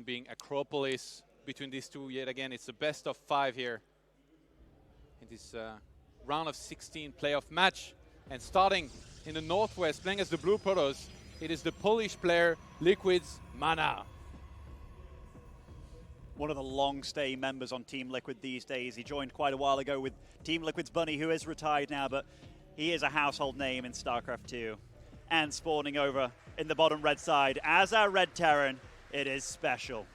being Acropolis between these two yet again. It's the best of 5 here in this round of 16 playoff match. And starting in the Northwest, playing as the Blue Protoss, it is the Polish player, Liquid's MaNa. One of the long-stay members on Team Liquid these days. He joined quite a while ago with Team Liquid's Bunny, who is retired now, but he is a household name in Starcraft 2. And spawning over in the bottom red side, as our Red Terran, it is SpeCial.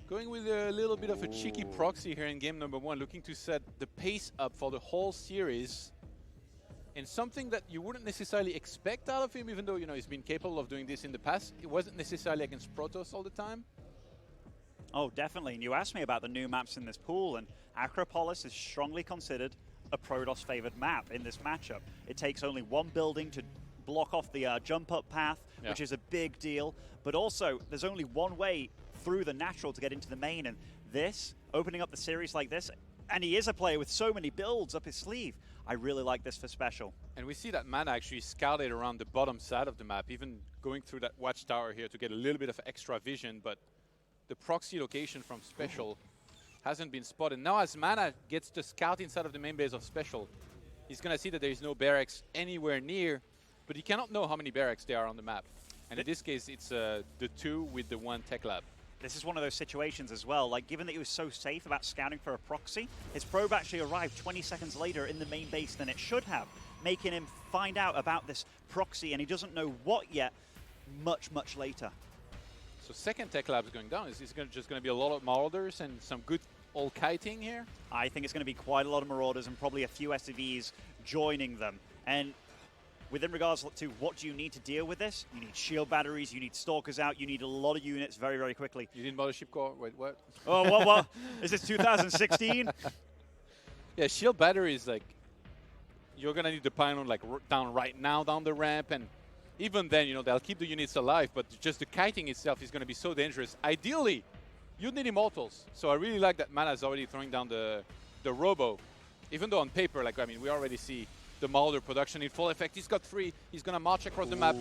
Going with a little bit of a cheeky proxy here in game number 1, looking to set the pace up for the whole series. And something that you wouldn't necessarily expect out of him, even though, you know, he's been capable of doing this in the past. It wasn't necessarily against Protoss all the time. Oh, definitely. And you asked me about the new maps in this pool, and Acropolis is strongly considered a Protoss-favored map in this matchup. It takes only one building to block off the jump-up path, which is a big deal. But also, there's only one way through the natural to get into the main, and this, opening up the series like this, and he is a player with so many builds up his sleeve. I really like this for SpeCial. And we see that MaNa actually scouted around the bottom side of the map, even going through that watchtower here to get a little bit of extra vision, but the proxy location from SpeCial hasn't been spotted. Now as MaNa gets to scout inside of the main base of SpeCial, he's going to see that there is no barracks anywhere near, but he cannot know how many barracks there are on the map. And in this case, it's the 2 with the 1 tech lab. This is one of those situations as well, like given that he was so safe about scouting for a proxy, his probe actually arrived 20 seconds later in the main base than it should have, making him find out about this proxy, and he doesn't know what yet, much, much later. So second tech lab is going down. Is this just going to be a lot of Marauders and some good old kiting here? I think it's going to be quite a lot of Marauders and probably a few SCVs joining them. And within regards to what do you need to deal with this, you need shield batteries, you need stalkers out, you need a lot of units very, very quickly. You need Mothership Core? Wait, what? Oh, what? Is this 2016? Yeah, shield batteries, like, you're going to need the pylon, like, down right now down the ramp, and even then, you know, they'll keep the units alive, but just the kiting itself is going to be so dangerous. Ideally, you'd need Immortals. So I really like that MaNa is already throwing down the Robo, even though on paper, like, I mean, we already see the Marauder production in full effect. He's got 3. He's going to march across the map.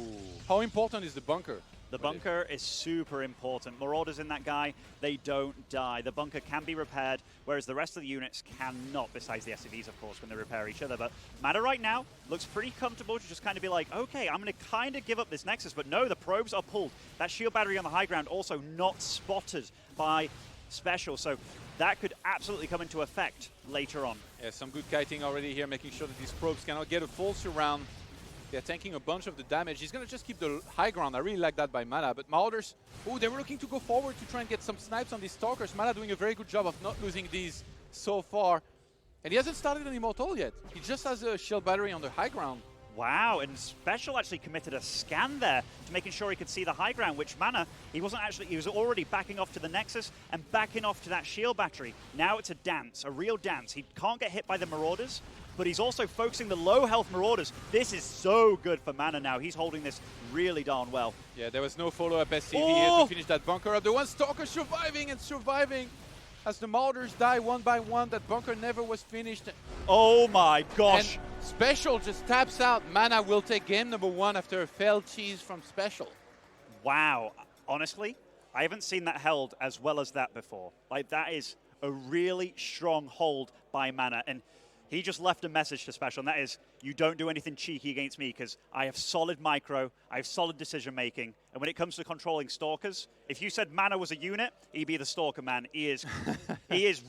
How important is the bunker? The bunker is super important. Marauders in that guy, they don't die. The bunker can be repaired, whereas the rest of the units cannot, besides the SCVs, of course, when they repair each other. But MaNa right now looks pretty comfortable to just kind of be like, okay, I'm going to kind of give up this Nexus. But no, the probes are pulled. That shield battery on the high ground also not spotted by SpeCial. So that could absolutely come into effect later on. Yeah, some good kiting already here, making sure that these probes cannot get a full surround. They're tanking a bunch of the damage. He's going to just keep the high ground. I really like that by MaNa. But Marauders, oh, they were looking to go forward to try and get some snipes on these Stalkers. MaNa doing a very good job of not losing these so far. And he hasn't started an Immortal yet. He just has a shield battery on the high ground. Wow, and SpeCial actually committed a scan there to making sure he could see the high ground, which MaNa, he was already backing off to the Nexus and backing off to that shield battery. Now it's a dance, a real dance. He can't get hit by the Marauders, but he's also focusing the low health Marauders. This is so good for MaNa now. He's holding this really darn well. Yeah, there was no follow-up SCV here to finish that bunker up. The one Stalker surviving and surviving. As the Marauders die one by one, that bunker never was finished. Oh my gosh. And SpeCial just taps out. MaNa will take game number 1 after a failed cheese from SpeCial. Wow. Honestly, I haven't seen that held as well as that before. Like, that is a really strong hold by MaNa. And he just left a message to SpeCial, and that is, you don't do anything cheeky against me because I have solid micro, I have solid decision-making, and when it comes to controlling Stalkers, if you said MaNa was a unit, he'd be the Stalker man. He is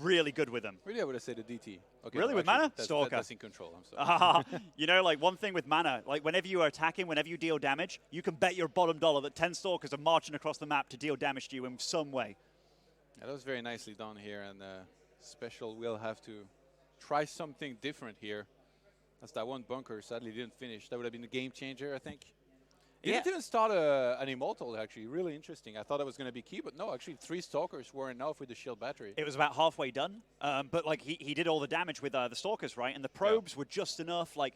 really good with them. Really, I would have said a DT. Okay, really, no, with actually, MaNa? Stalker. That's in control, I'm sorry. You know, like, one thing with MaNa, like, whenever you are attacking, whenever you deal damage, you can bet your bottom dollar that 10 Stalkers are marching across the map to deal damage to you in some way. Yeah, that was very nicely done here, and SpeCial will have to try something different here. As that one bunker sadly didn't finish. That would have been a game changer, I think. He didn't even start an Immortal, actually. Really interesting. I thought that was going to be key, but no, actually 3 Stalkers were enough with the shield battery. It was about halfway done, but like he did all the damage with the Stalkers, right? And the probes were just enough. Like,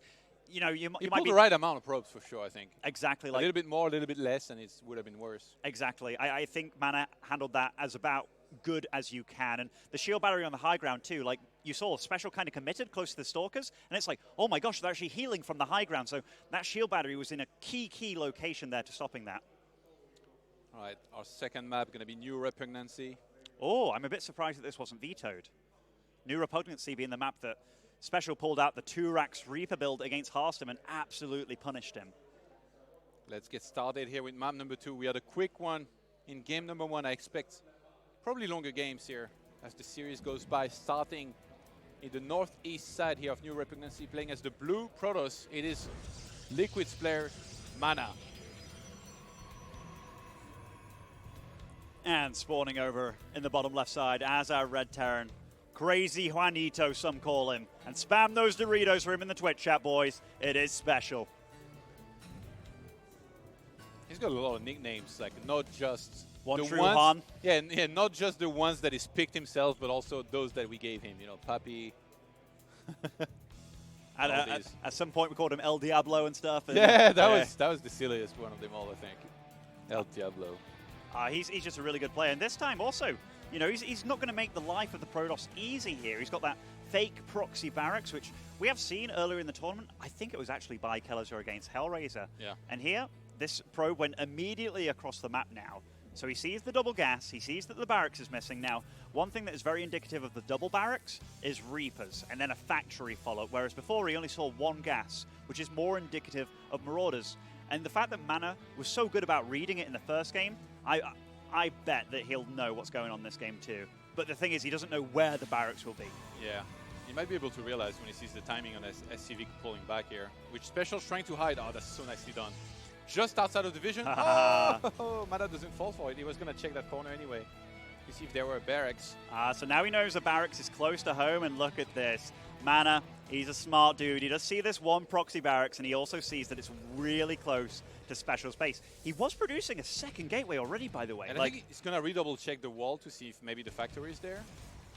you know, you might pulled be the right amount of probes for sure, I think. Exactly. A Like, little bit more, a little bit less, and it would have been worse. Exactly. I think MaNa handled that as about good as you can. And the shield battery on the high ground too, like you saw, SpeCial kind of committed close to the Stalkers, and it's like, oh my gosh, they're actually healing from the high ground. So that shield battery was in a key location there to stopping that. All right, our second map going to be New Repugnancy. Oh, I'm a bit surprised that this wasn't vetoed. New Repugnancy being the map that SpeCial pulled out the 2-Rax Reaper build against Harstem and absolutely punished him. Let's get started here with map number 2. We had a quick one in game number 1. I expect probably longer games here as the series goes by, starting in the northeast side here of New Repugnancy, playing as the blue Protoss. It is Liquid's player, MaNa. And spawning over in the bottom left side as our Red Terran. Crazy Juanito, some call him. And spam those Doritos for him in the Twitch chat, boys. It is SpeCial. He's got a lot of nicknames, like not just One the True ones, Han. yeah, not just the ones that he's picked himself, but also those that we gave him. You know, Papi. At some point, we called him El Diablo and stuff. And yeah, that was the silliest one of them all, I think. El Diablo. He's just a really good player. And this time also, you know, he's not going to make the life of the Protoss easy here. He's got that fake proxy barracks, which we have seen earlier in the tournament. I think it was actually by Kellezer against Hellraiser. Yeah. And here, this probe went immediately across the map now. So he sees the double gas, he sees that the barracks is missing. Now, one thing that is very indicative of the double barracks is Reapers, and then a factory follow, whereas before he only saw one gas, which is more indicative of Marauders. And the fact that MaNa was so good about reading it in the first game, I bet that he'll know what's going on this game too. But the thing is, he doesn't know where the barracks will be. Yeah. He might be able to realize when he sees the timing on SCV pulling back here, which SpeCial's trying to hide. Oh, that's so nicely done. Just outside of the vision. Oh, MaNa doesn't fall for it. He was going to check that corner anyway to see if there were barracks. So now he knows the barracks is close to home, and look at this. MaNa, he's a smart dude. He does see this one proxy barracks, and he also sees that it's really close to SpeCial space. He was producing a second gateway already, by the way. And I think he's going to redouble check the wall to see if maybe the factory is there.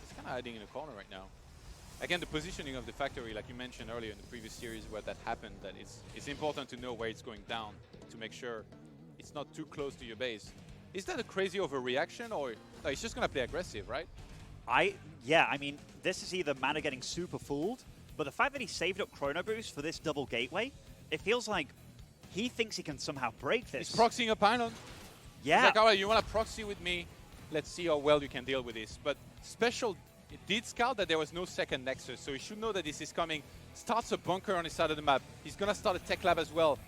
He's kind of hiding in a corner right now. Again, the positioning of the factory, like you mentioned earlier in the previous series where that happened, that it's important to know where it's going down to make sure it's not too close to your base. Is that a crazy overreaction, or no, he's just going to play aggressive, right? Yeah, I mean, this is either MaNa getting super fooled, but the fact that he saved up Chrono Boost for this double gateway, it feels like he thinks he can somehow break this. He's proxying a pylon. Yeah. He's like, all right, you want to proxy with me? Let's see how well you can deal with this. But SpeCial did scout that there was no second Nexus, so he should know that this is coming. Starts a bunker on his side of the map. He's going to start a tech lab as well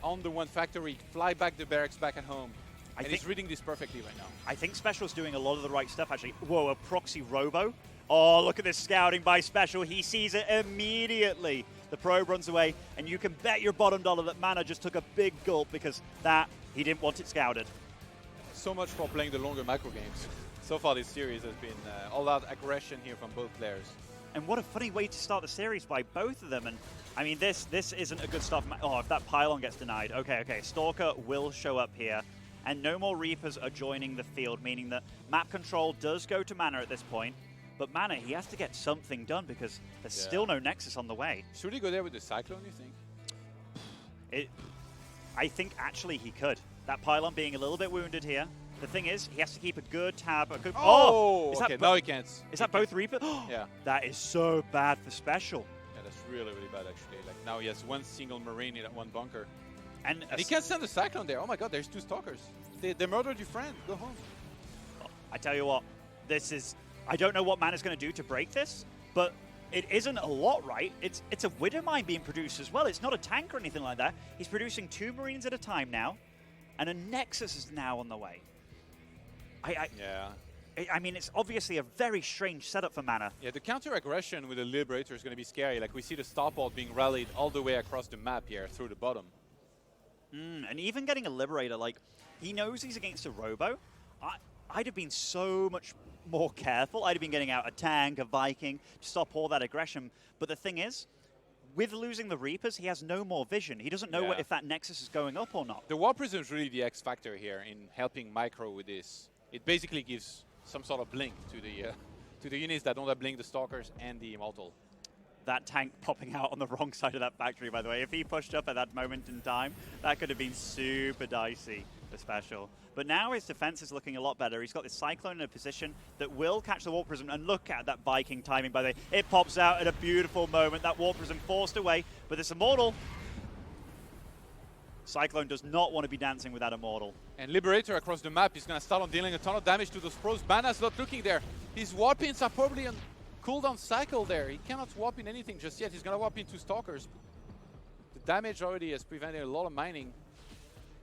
on the one factory, fly back the barracks back at home. And he's reading this perfectly right now. I think SpeCial's doing a lot of the right stuff, actually. Whoa, a proxy robo. Oh, look at this scouting by SpeCial. He sees it immediately. The probe runs away, and you can bet your bottom dollar that MaNa just took a big gulp because he didn't want it scouted. So much for playing the longer macro games. So far this series has been all-out aggression here from both players. And what a funny way to start the series by both of them. And I mean, this isn't a good start. Oh, if that pylon gets denied. Okay. Stalker will show up here. And no more Reapers are joining the field, meaning that map control does go to MaNa at this point. But MaNa, he has to get something done because there's still no Nexus on the way. Should he go there with the Cyclone, you think? I think actually he could. That pylon being a little bit wounded here. The thing is, he has to keep a good tab. Okay, now he can't. Is that both Reapers? Yeah. That is so bad for SpeCial. Yeah, that's really, really bad, actually. Like, now he has one single Marine in that one bunker. And he can't send a Cyclone there. Oh my god, there's two Stalkers. They murdered your friend. Go home. I tell you what, I don't know what MaNa's going to do to break this, but it isn't a lot, right? It's a Widow Mine being produced as well. It's not a tank or anything like that. He's producing 2 Marines at a time now, and a Nexus is now on the way. I mean, it's obviously a very strange setup for MaNa. Yeah, the counter-aggression with the Liberator is going to be scary. Like, we see the starport being rallied all the way across the map here through the bottom. And even getting a Liberator, like, he knows he's against a Robo. I'd have been so much more careful. I'd have been getting out a tank, a Viking, to stop all that aggression. But the thing is, with losing the Reapers, he has no more vision. He doesn't know if that Nexus is going up or not. The War Prism is really the X factor here in helping Micro with this. It basically gives some sort of blink to the units that don't have blink, the Stalkers and the Immortal. That tank popping out on the wrong side of that factory, by the way. If he pushed up at that moment in time, that could have been super dicey for SpeCial. But now his defense is looking a lot better. He's got this Cyclone in a position that will catch the Warp Prism. And look at that Viking timing, by the way. It pops out at a beautiful moment. That Warp Prism forced away. But this Immortal, Cyclone does not want to be dancing with that Immortal. And Liberator across the map is going to start on dealing a ton of damage to those pros. MaNa's not looking there. His warp ins are probably on cooldown cycle there. He cannot warp in anything just yet. He's going to warp into Stalkers. The damage already has prevented a lot of mining.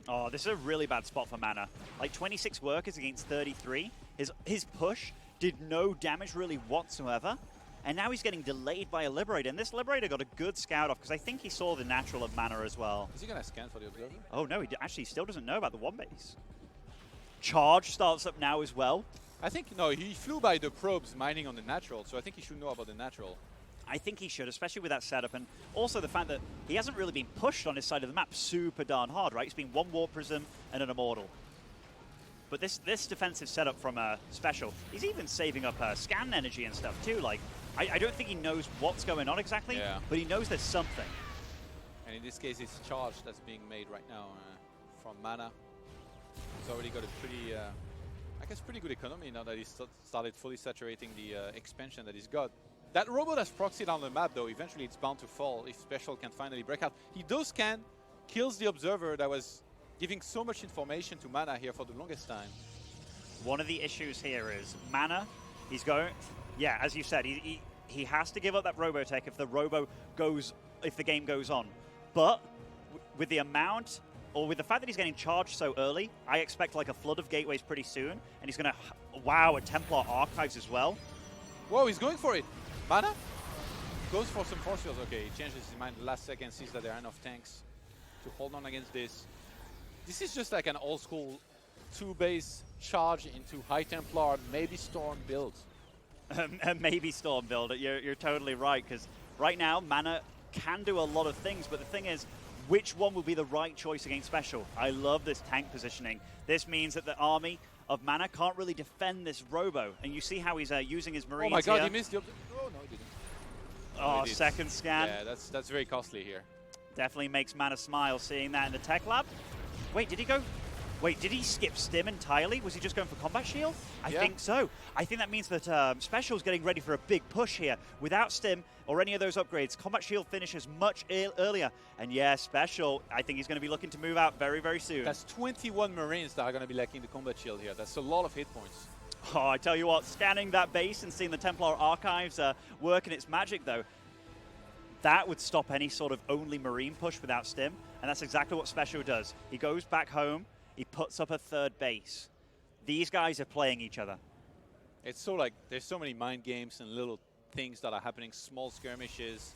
Oh, this is a really bad spot for MaNa. Like 26 workers against 33. His push did no damage really whatsoever. And now he's getting delayed by a Liberator. And this Liberator got a good scout off because I think he saw the natural of MaNa as well. Is he going to scan for the Observer? Oh no, he actually still doesn't know about the one base. Charge starts up now as well. I think, no, he flew by the probes mining on the natural, so I think he should know about the natural. I think he should, especially with that setup. And also the fact that he hasn't really been pushed on his side of the map super darn hard, right? It's been one Warp Prism and an Immortal. But this defensive setup from SpeCial, he's even saving up scan energy and stuff too. Like, I don't think he knows what's going on exactly, but he knows there's something. And in this case, it's charge that's being made right now from MaNa. He's already got a pretty, I guess, pretty good economy now that he's started fully saturating the expansion that he's got. That robot has proxied on the map, though. Eventually, it's bound to fall if SpeCial can finally break out. He does scan, kills the Observer that was giving so much information to MaNa here for the longest time. One of the issues here is MaNa, he's going, yeah, as you said, he has to give up that Robotech if the game goes on. But with the amount, or with the fact that he's getting charged so early, I expect like a flood of gateways pretty soon, and he's going to, wow, a Templar Archives as well. Whoa, he's going for it. MaNa goes for some force fields. Okay, he changes his mind the last second, sees that there are enough tanks to hold on against this. This is just like an old school 2-base charge into High Templar, maybe Storm build. Maybe Storm build. You're totally right, because right now MaNa can do a lot of things, but the thing is, which one will be the right choice against SpeCial? I love this tank positioning. This means that the army of MaNa can't really defend this Robo, and you see how he's using his Marines. Oh my god, here. he missed the... Oh, no, he didn't. Oh, second scan. Yeah, that's very costly here. Definitely makes MaNa smile seeing that in the tech lab. Wait, did he go? Wait, did he skip Stim entirely? Was he just going for Combat Shield? I think so. I think that means that SpeCial's getting ready for a big push here. Without Stim or any of those upgrades, Combat Shield finishes much earlier. And yeah, SpeCial, I think he's going to be looking to move out very, very soon. That's 21 Marines that are going to be lacking the Combat Shield here. That's a lot of hit points. Oh, I tell you what, scanning that base and seeing the Templar Archives working its magic, though, that would stop any sort of only Marine push without Stim. And that's exactly what SpeCial does. He goes back home. He puts up a third base. These guys are playing each other. It's so like, there's so many mind games and little things that are happening, small skirmishes,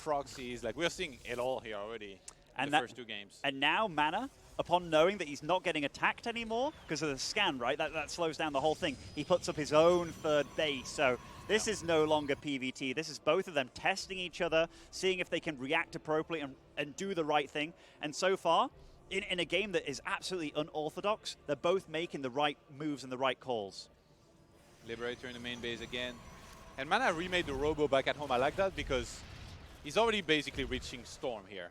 proxies, like we're seeing it all here already in the first two games. And now MaNa, upon knowing that he's not getting attacked anymore, because of the scan, right, that slows down the whole thing, he puts up his own third base. So this is no longer PvT. This is both of them testing each other, seeing if they can react appropriately and do the right thing. And so far, in a game that is absolutely unorthodox, they're both making the right moves and the right calls. Liberator in the main base again. And MaNa remade the Robo back at home. I like that because he's already basically reaching Storm here.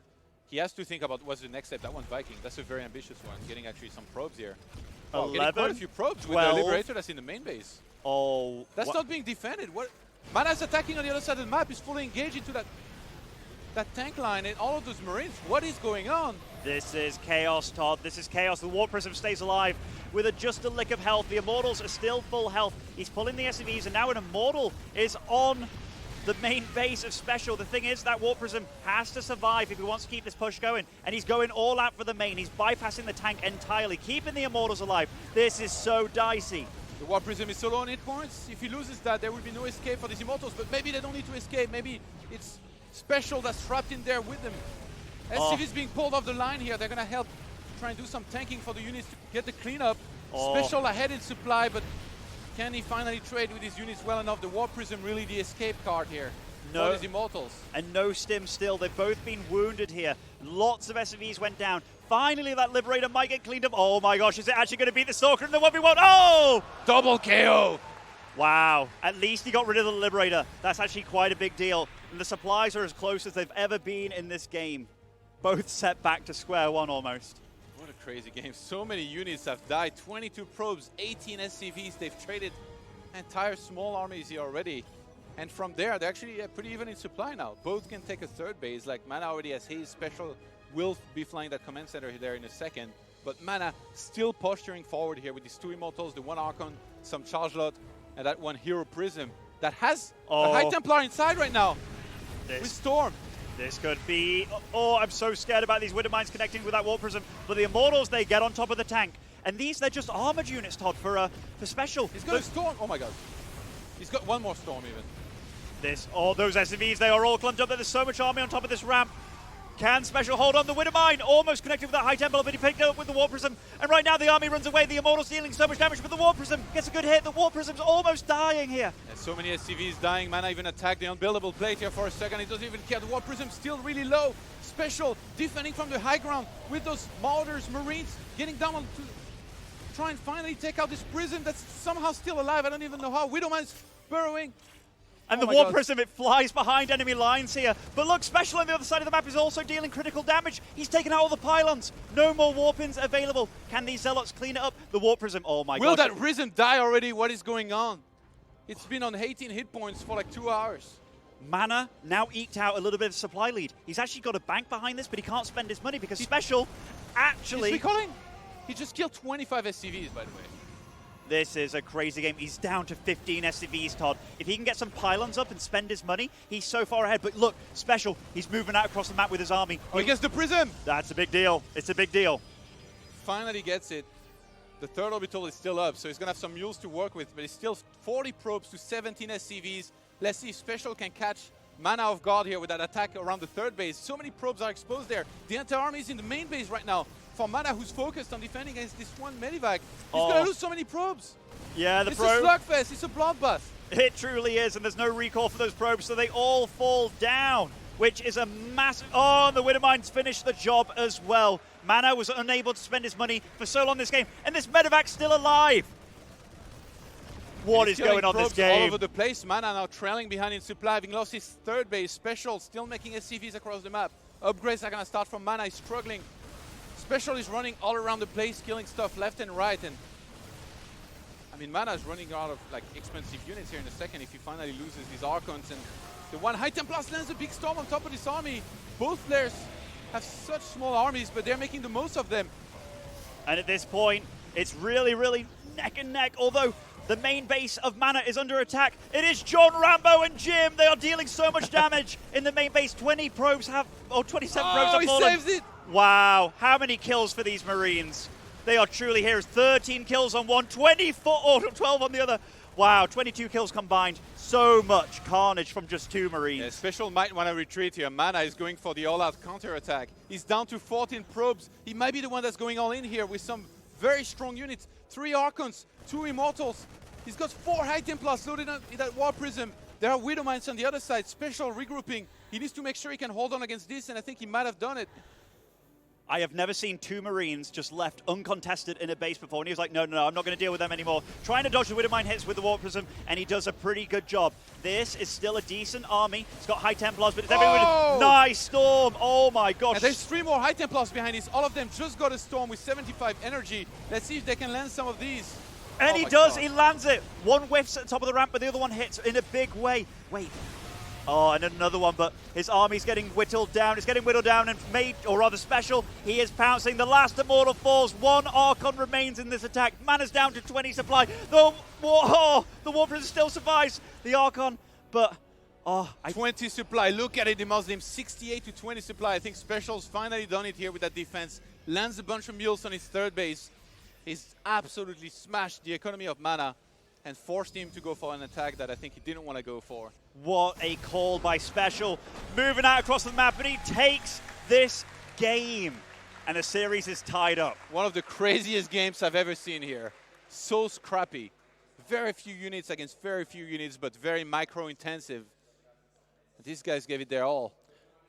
He has to think about what's the next step. That one's Viking. That's a very ambitious one. Getting actually some probes here. Oh, 11, getting quite a few probes 12. With the Liberator that's in the main base. Oh, that's not being defended. What? MaNa's attacking on the other side of the map. He's fully engaged into that tank line and all of those Marines. What is going on? This is chaos, Todd. This is chaos. The Warp Prism stays alive with just a lick of health. The Immortals are still full health. He's pulling the SCVs, and now an Immortal is on the main base of SpeCial. The thing is, that Warp Prism has to survive if he wants to keep this push going, and he's going all out for the main. He's bypassing the tank entirely, keeping the Immortals alive. This is so dicey. The Warp Prism is so low on hit points. If he loses that, there will be no escape for these Immortals, but maybe they don't need to escape. Maybe it's SpeCial that's trapped in there with them. SCV's being pulled off the line here. They're going to help try and do some tanking for the units to get the cleanup. SpeCial ahead in supply, but can he finally trade with his units well enough? The Warp Prism really the escape card here for these Immortals. And no Stim still. They've both been wounded here. Lots of SCVs went down. Finally, that Liberator might get cleaned up. Oh my gosh, is it actually going to beat the Stalker in the 1v1? Oh! Double KO! Wow, at least he got rid of the Liberator. That's actually quite a big deal. And the supplies are as close as they've ever been in this game. Both set back to square one almost. What a crazy game. So many units have died. 22 probes, 18 SCVs. They've traded entire small armies here already. And from there, they're actually pretty even in supply now. Both can take a third base. Like MaNa already has his, SpeCial will be flying that command center there in a second. But MaNa still posturing forward here with these 2 Immortals, the 1 Archon, some Charge Lot, and that 1 Hero Prism that has a High Templar inside right now with Storm. This could be... Oh, I'm so scared about these Widow Mines connecting with that Warp Prism. But the Immortals, they get on top of the tank. And these, they're just armored units, Todd, for SpeCial. He's got a Storm. Oh my god. He's got 1 more Storm even. Those SCVs, they are all clumped up. There's so much army on top of this ramp. Can SpeCial hold on? The Widow Mine almost connected with that High Templar, but he picked it up with the Warp Prism. And right now the army runs away. The Immortal's dealing so much damage, but the Warp Prism gets a good hit. The Warp Prism's almost dying here. And so many SCVs dying. MaNa even attacked the unbuildable plate here for a second. He doesn't even care. The Warp Prism's still really low. SpeCial defending from the high ground with those Marauders, Marines, getting down to try and finally take out this Prism that's somehow still alive. I don't even know how. Widow Mine's burrowing. And the Warp Prism, it flies behind enemy lines here. But look, SpeCial on the other side of the map is also dealing critical damage. He's taken out all the pylons. No more Warpins available. Can these Zealots clean it up? The Warp Prism, oh my god. Will that Prism die already? What is going on? It's been on 18 hit points for like 2 hours. MaNa now eked out a little bit of supply lead. He's actually got a bank behind this, but he can't spend his money because SpeCial actually... Is recalling? He just killed 25 SCVs, by the way. This is a crazy game. He's down to 15 SCVs, Todd. If he can get some pylons up and spend his money, he's so far ahead. But look, SpeCial, he's moving out across the map with his army. Oh, he gets the Prism! That's a big deal. It's a big deal. Finally gets it. The 3rd orbital is still up, so he's going to have some mules to work with, but it's still 40 probes to 17 SCVs. Let's see if SpeCial can catch MaNa off guard here with that attack around the 3rd base. So many probes are exposed there. The entire army is in the main base right now. For MaNa, who's focused on defending against this 1 Medivac, he's going to lose so many probes. Yeah, it's a slugfest. It's a bloodbath. It truly is, and there's no recall for those probes, so they all fall down, which is a massive... Oh, and the Widow Mines finished the job as well. MaNa was unable to spend his money for so long this game, and this Medivac's still alive. What is going on this game? All over the place. MaNa now trailing behind in supply, having lost his 3rd base. SpeCial still making SCVs across the map. Upgrades are going to start from MaNa. He's struggling. SpeCial is running all around the place, killing stuff left and right. And I mean, MaNa is running out of like expensive units here in a second if he finally loses these Archons. And the 1 High Templar lands a big storm on top of this army. Both players have such small armies, but they're making the most of them. And at this point, it's really, really neck and neck. Although the main base of MaNa is under attack. It is John, Rambo, and Jim. They are dealing so much damage in the main base. 27 probes have fallen. He saves it. Wow, how many kills for these Marines? They are truly heroes. 13 kills on one, 12 on the other. Wow, 22 kills combined. So much carnage from just 2 Marines. Yeah, SpeCial might want to retreat here. MaNa is going for the all-out counter-attack. He's down to 14 probes. He might be the one that's going all in here with some very strong units. 3 Archons, 2 Immortals. He's got 4 High Templars loaded in that War Prism. There are Widow Mines on the other side. SpeCial regrouping. He needs to make sure he can hold on against this, and I think he might have done it. I have never seen 2 Marines just left uncontested in a base before. And he was like, no, I'm not going to deal with them anymore. Trying to dodge the Widow Mine hits with the Warp Prism, and he does a pretty good job. This is still a decent army. It's got High Templars, but it's everywhere. Nice Storm. Oh my gosh. And there's 3 more High Templars behind this. All of them just got a Storm with 75 energy. Let's see if they can land some of these. And he does. God. He lands it. One whiffs at the top of the ramp, but the other one hits in a big way. Wait. Oh, and another one, but his army's getting whittled down. It's getting whittled down, and rather SpeCial, he is pouncing. The last Immortal falls. 1 Archon remains in this attack. MaNa's down to 20 supply. The War Prism still survives. The Archon, but... 20 supply. Look at it, the Muslim. 68 to 20 supply. I think SpeCial's finally done it here with that defense. Lands a bunch of mules on his 3rd base. He's absolutely smashed the economy of MaNa and forced him to go for an attack that I think he didn't want to go for. What a call by SpeCial. Moving out across the map, but he takes this game. And the series is tied up. One of the craziest games I've ever seen here. So scrappy. Very few units against very few units, but very micro-intensive. These guys gave it their all.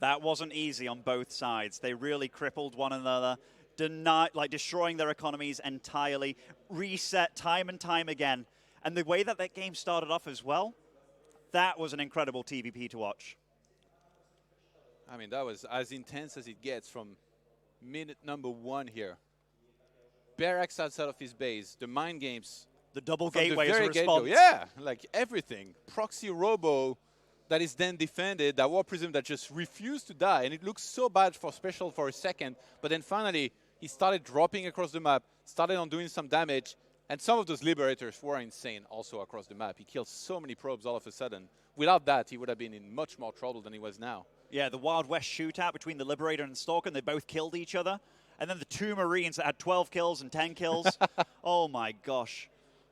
That wasn't easy on both sides. They really crippled one another, destroying their economies entirely, reset time and time again. And the way that game started off as well, that was an incredible TVP to watch. I mean, that was as intense as it gets from minute number 1 here. Barracks outside of his base, the mind games. The double gateway is a response. Yeah, like everything. Proxy Robo, that is then defended, that War Prism that just refused to die, and it looks so bad for SpeCial for a second, but then finally he started dropping across the map, started on doing some damage, and some of those Liberators were insane also across the map. He killed so many probes all of a sudden. Without that, he would have been in much more trouble than he was now. Yeah, the Wild West shootout between the Liberator and Stalker, and they both killed each other. And then the two Marines that had 12 kills and 10 kills. Oh my gosh.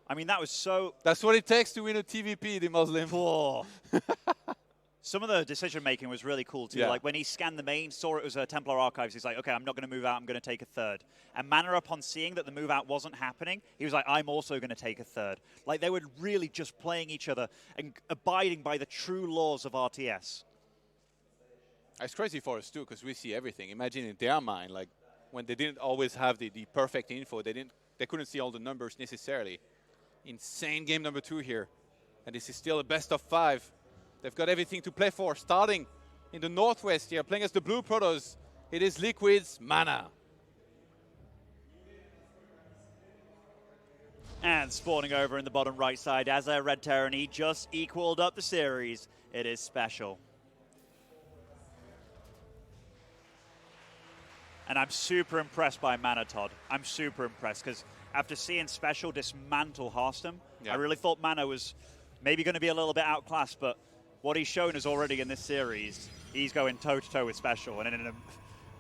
I mean, that was so... That's what it takes to win a TVP, the Muslim. Oh. Some of the decision-making was really cool, too. Yeah. Like, when he scanned the main, saw it was a Templar Archives, he's like, okay, I'm not going to move out, I'm going to take a third. And MaNa, upon seeing that the move out wasn't happening, he was like, I'm also going to take a third. Like, they were really just playing each other and abiding by the true laws of RTS. It's crazy for us, too, because we see everything. Imagine in their mind, like, when they didn't always have the perfect info, they couldn't see all the numbers necessarily. Insane game number 2 here. And this is still a best of 5. They've got everything to play for, starting in the northwest here, playing as the Blue Protoss. It is Liquid's MaNa. And spawning over in the bottom right side as a Red Terran, he just equaled up the series. It is SpeCial. And I'm super impressed by MaNa, Todd. I'm super impressed because after seeing SpeCial dismantle Hearthstone, I really thought MaNa was maybe going to be a little bit outclassed, but what he's shown us already in this series, he's going toe-to-toe with SpeCial, and in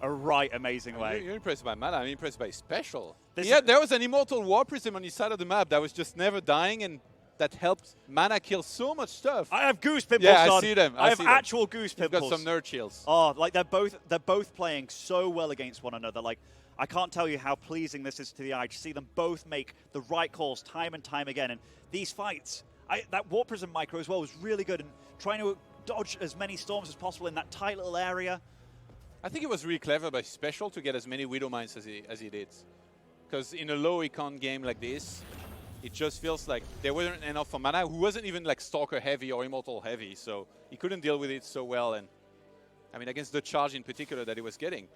a right amazing way. You're impressed by MaNa. I'm impressed by SpeCial. Yeah, there was an Immortal War Prism on his side of the map that was just never dying, and that helped MaNa kill so much stuff. I have goose pimples, Yeah, Todd. I see them. I have actual goose pimples. You've got some nerd chills. Oh, like they're both playing so well against one another. Like, I can't tell you how pleasing this is to the eye to see them both make the right calls time and time again. And these fights, that Warp Prism micro as well was really good, and trying to dodge as many storms as possible in that tight little area. I think it was really clever by SpeCial to get as many Widow Mines as he did. Because in a low econ game like this, it just feels like there wasn't enough for MaNa, who wasn't even like Stalker heavy or Immortal heavy, so he couldn't deal with it so well. And I mean, against the charge in particular that he was getting.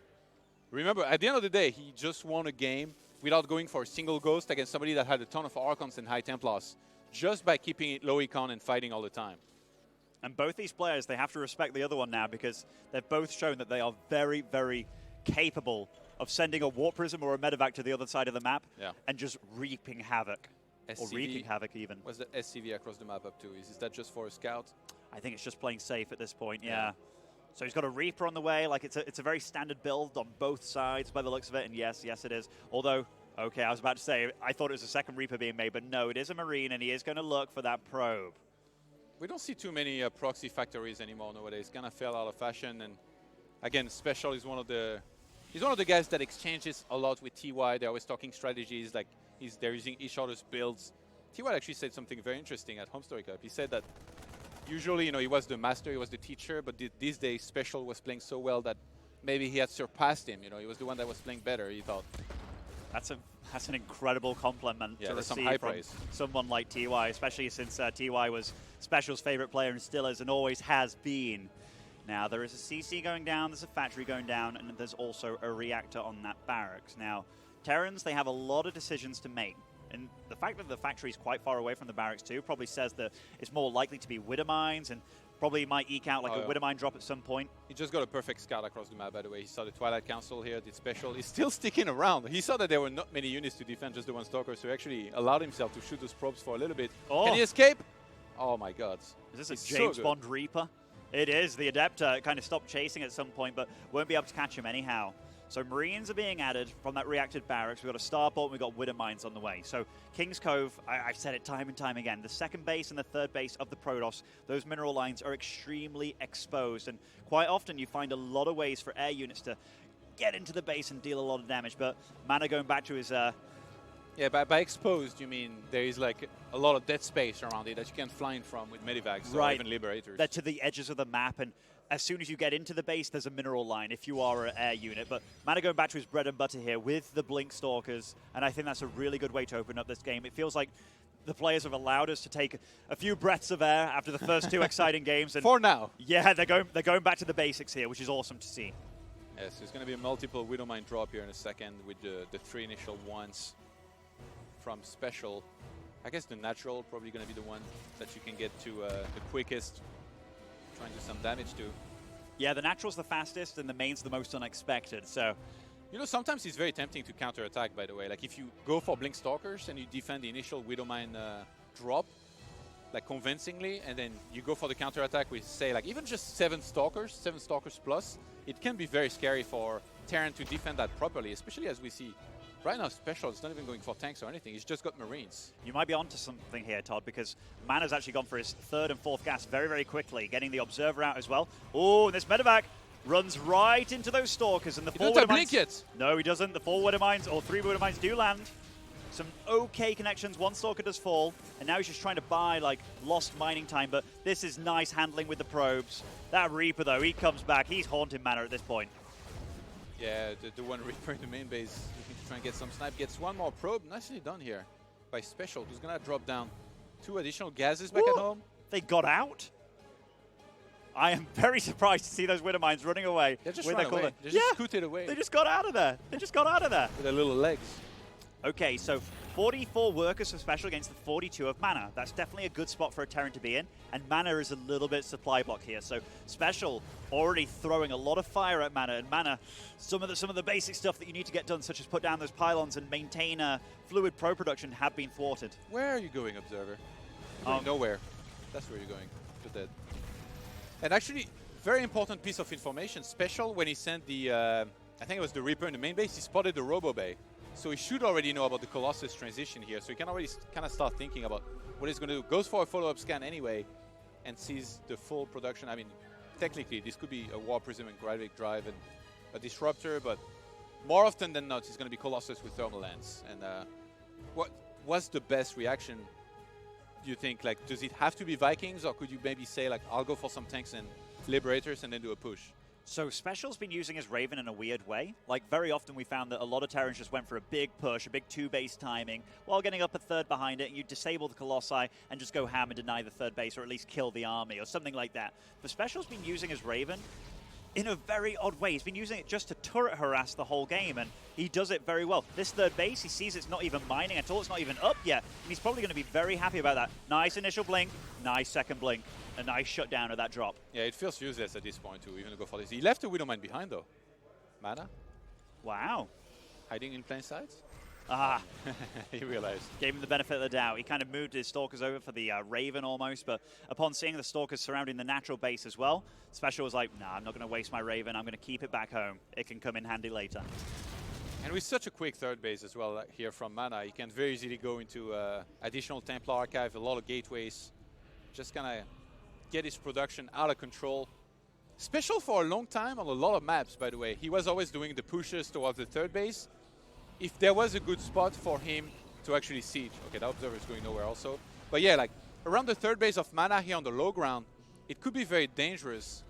Remember, at the end of the day, he just won a game without going for a single Ghost against somebody that had a ton of Archons and High Templars, just by keeping it low econ and fighting all the time. And both these players, they have to respect the other one now because they've both shown that they are very, very capable of sending a Warp Prism or a Medevac to the other side of the map and just reaping havoc. Or wreaking havoc even. What's the SCV across the map up to? Is that just for a scout? I think it's just playing safe at this point, yeah. So he's got a Reaper on the way. Like, it's a very standard build on both sides by the looks of it. And yes, it is. Although, okay, I was about to say, I thought it was a second Reaper being made, but no, it is a Marine, and he is going to look for that probe. We don't see too many proxy factories anymore nowadays. It's kind of fell out of fashion. And again, SpeCial is one of the guys that exchanges a lot with TY. They're always talking strategies, like they're using each other's builds. TY actually said something very interesting at Home Story Cup. He said that usually, he was the master, he was the teacher, but these days SpeCial was playing so well that maybe he had surpassed him. He was the one that was playing better, he thought. That's an incredible compliment to receive from someone like TY, especially since TY was SpeCial's favorite player and still is and always has been. Now, there is a CC going down, there's a factory going down, and there's also a reactor on that barracks. Now, Terrans, they have a lot of decisions to make. And the fact that the factory is quite far away from the barracks too probably says that it's more likely to be Widow Mines and probably might eke out like a Widow Mine drop at some point. He just got a perfect scout across the map, by the way. He saw the Twilight Council here, did SpeCial. He's still sticking around. He saw that there were not many units to defend, just the one Stalker, so he actually allowed himself to shoot those probes for a little bit. Oh. Can he escape? Oh my god. Is this a James Bond Reaper? It is. The Adeptor kind of stopped chasing at some point, but won't be able to catch him anyhow. So Marines are being added from that reacted barracks. We've got a Starport and we've got Widow Mines on the way. So King's Cove, I've said it time and time again, the second base and the third base of the Protoss, those mineral lines are extremely exposed. And quite often you find a lot of ways for air units to get into the base and deal a lot of damage. But MaNa going back to his... Yeah, by exposed, you mean there is like a lot of dead space around it that you can't fly in from with Medivacs or even Liberators. They're to the edges of the map, and as soon as you get into the base, there's a mineral line if you are an air unit. But MaNa going back to his bread and butter here with the Blink Stalkers, and I think that's a really good way to open up this game. It feels like the players have allowed us to take a few breaths of air after the first two exciting games. And for now. Yeah, they're going back to the basics here, which is awesome to see. Yes, there's going to be a multiple Widow Mine drop here in a second with the three initial ones from SpeCial. I guess the natural probably going to be the one that you can get to the quickest. try and do some damage too. Yeah, the natural's the fastest and the main's the most unexpected, so... You know, sometimes it's very tempting to counter-attack, by the way. Like, if you go for Blink Stalkers and you defend the initial Widowmine drop, like, convincingly, and then you go for the counter-attack with, say, like, even just 7 Stalkers plus, it can be very scary for Terran to defend that properly, especially as we see right now SpeCial is not even going for tanks or anything. He's just got Marines. You might be onto something here, Todd, because MaNa's actually gone for his 3rd and 4th gas very, very quickly, getting the Observer out as well. Oh, and this medevac runs right into those Stalkers, and the 4 doesn't blink yet. No, he doesn't. The 4 Widowmines, or 3 Widowmines do land. Some okay connections. 1 Stalker does fall, and now he's just trying to buy, like, lost mining time, but this is nice handling with the probes. That Reaper, though, he comes back. He's haunting MaNa at this point. Yeah, the one Reaper in the main base, looking to try and get some snipe. Gets 1 more probe. Nicely done here by SpeCial, who's going to drop down 2 additional gases back at home. They got out? I am very surprised to see those Widowmines running away. They just with ran away. They just scooted away. They just got out of there. They just got out of there. With their little legs. Okay, so 44 workers for SpeCial against the 42 of MaNa. That's definitely a good spot for a Terran to be in, and MaNa is a little bit supply block here. So SpeCial already throwing a lot of fire at MaNa, and MaNa, some of the basic stuff that you need to get done, such as put down those pylons and maintain fluid pro production, have been thwarted. Where are you going, Observer? You're going nowhere. That's where you're going. You're dead. And actually, very important piece of information. SpeCial, when he sent the, I think it was the Reaper in the main base, he spotted the Robo Bay. So he should already know about the Colossus transition here. So he can already kind of start thinking about what he's going to do. Goes for a follow-up scan anyway and sees the full production. I mean, technically, this could be a War Prism and Gravik Drive and a Disruptor, but more often than not, it's going to be Colossus with Thermal Lance. And what was the best reaction, do you think? Like, does it have to be Vikings, or could you maybe say, like, I'll go for some tanks and Liberators and then do a push? So SpeCial's been using his Raven in a weird way. Like, very often we found that a lot of Terrans just went for a big push, a big 2-base timing, while getting up a 3rd behind it, and you disable the Colossi and just go ham and deny the 3rd base, or at least kill the army, or something like that. But SpeCial's been using his Raven in a very odd way. He's been using it just to turret harass the whole game, and he does it very well. This 3rd base, he sees it's not even mining at all, it's not even up yet, and he's probably going to be very happy about that. Nice initial blink, nice second blink, a nice shutdown of that drop. Yeah, it feels useless at this point to even go for this. He left the Widowmine behind, though. MaNa. Wow. Hiding in plain sight. Ah. He realized. Gave him the benefit of the doubt. He kind of moved his Stalkers over for the Raven almost, but upon seeing the Stalkers surrounding the natural base as well, SpeCial was like, nah, I'm not going to waste my Raven. I'm going to keep it back home. It can come in handy later. And with such a quick 3rd base as well here from MaNa, you can very easily go into additional Templar Archive, a lot of gateways. Just kind of get his production out of control. SpeCial for a long time on a lot of maps, by the way. He was always doing the pushes towards the 3rd base. If there was a good spot for him to actually siege. Okay, that Observer is going nowhere also. But yeah, like around the 3rd base of MaNa here on the low ground, it could be very dangerous